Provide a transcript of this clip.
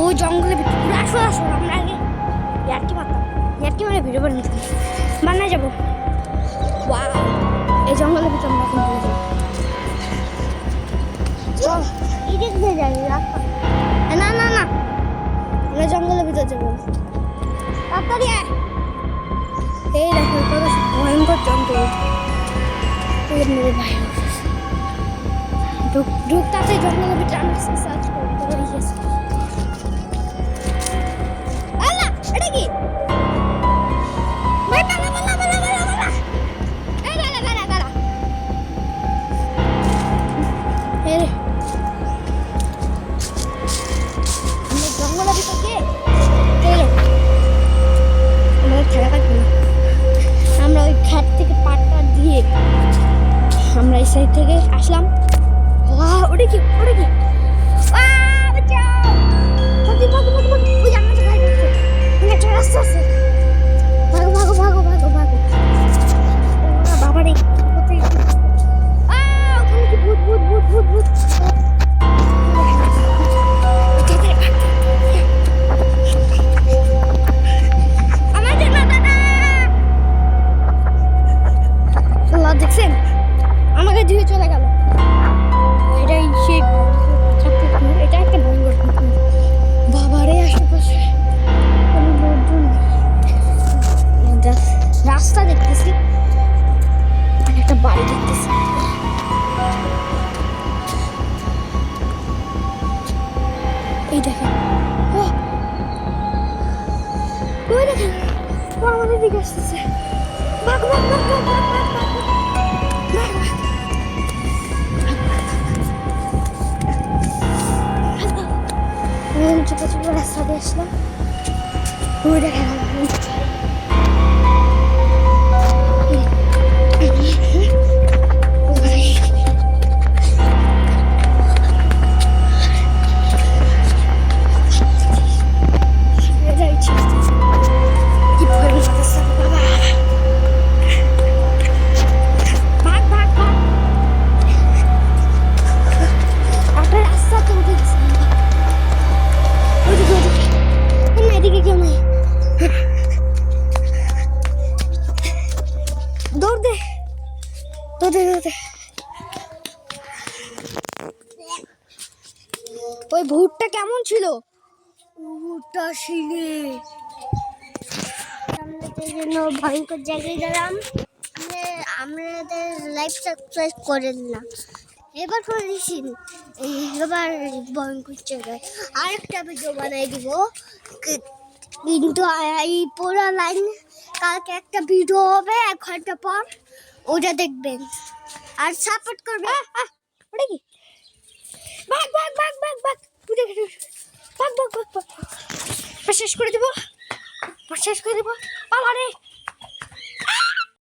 ওই জঙ্গলে ভিতরে আসো আসো, আমরা আগে ইয়ার্কি মারতাম, ইয়ার্কি মারে ভিডিও বানাতাম, বানায় যাবো। ওয়াও, এই জঙ্গলের ভিতরে আমরা এখন চলে যাবো। এদিক দিয়ে যাই, না না না, আমরা জঙ্গলের ভিতরে যাবো। তাড়াতাড়ি আয়। এই দেখো কত ভয়ঙ্কর জঙ্গল। মেরে বাইরে ঢুকতে জঙ্গলের ভিতরে আমরা সার্চ করতে পারি। আল্লাহ, এটা কি? ভাই পালা পালা পালা পালা পালা। এই দাঁড়া দাঁড়া দাঁড়া। এই আমরা জঙ্গলের ভিতরে গিয়ে আমাদের খেলা কাটবে না। আমরা ওই খাট থেকে পাটটা দিয়ে আমরা এই সাইড থেকে আসলাম। ওটা কি? ওটা কি? একটা রাস্তা আছে। ভাগো ভাগো ভাগো ভাগো ভাগো। বাবা রে, ওখানে কি ভূত ভূত ভূত ভূত ভূত। আমাদের না দাদা। আল্লাহ দেখছেন আমাকে দিয়ে চলে গেল। এটাই সেই এটা একটা ভয়ঙ্কর বাবারে, আশেপাশে কোনো লোকজন রাস্তা দেখতেছি, একটা বাড়ি দেখতেছি। এই দেখেন, ওই দেখেন, ও আমাদের দিকে আসতেছে। ভাগ ভাগ ভাগ ভাগ ভাগ ভাগ ভাগ। ছোট ছোট রাস্তা দিয়ে আসলাম। ওই দেখা গেল ওই ভূতটা কেমন ছিল? ভূতটা শিলে ভয়ঙ্কর জায়গায় গেলাম। আমাদের লাইফ সাবস্ক্রাইব করেন না, এবার করে দিচ্ছি। এবার ভয়ঙ্কর জায়গায় আরেকটা ভিডিও বানাই দিব, কিন্তু এই পুরো লাইন কালকে একটা ভিডিও হবে 1 ঘন্টা পর, ওটা দেখবেন আর সাপোর্ট করবে। ওটা কি? ভাগ ভাগ ভাগ ভাগ ভাগ, ভাগ ভাগ ভাগ ভাগ। শেষ করে দেবো, শেষ করে দেবো। বাবা রে।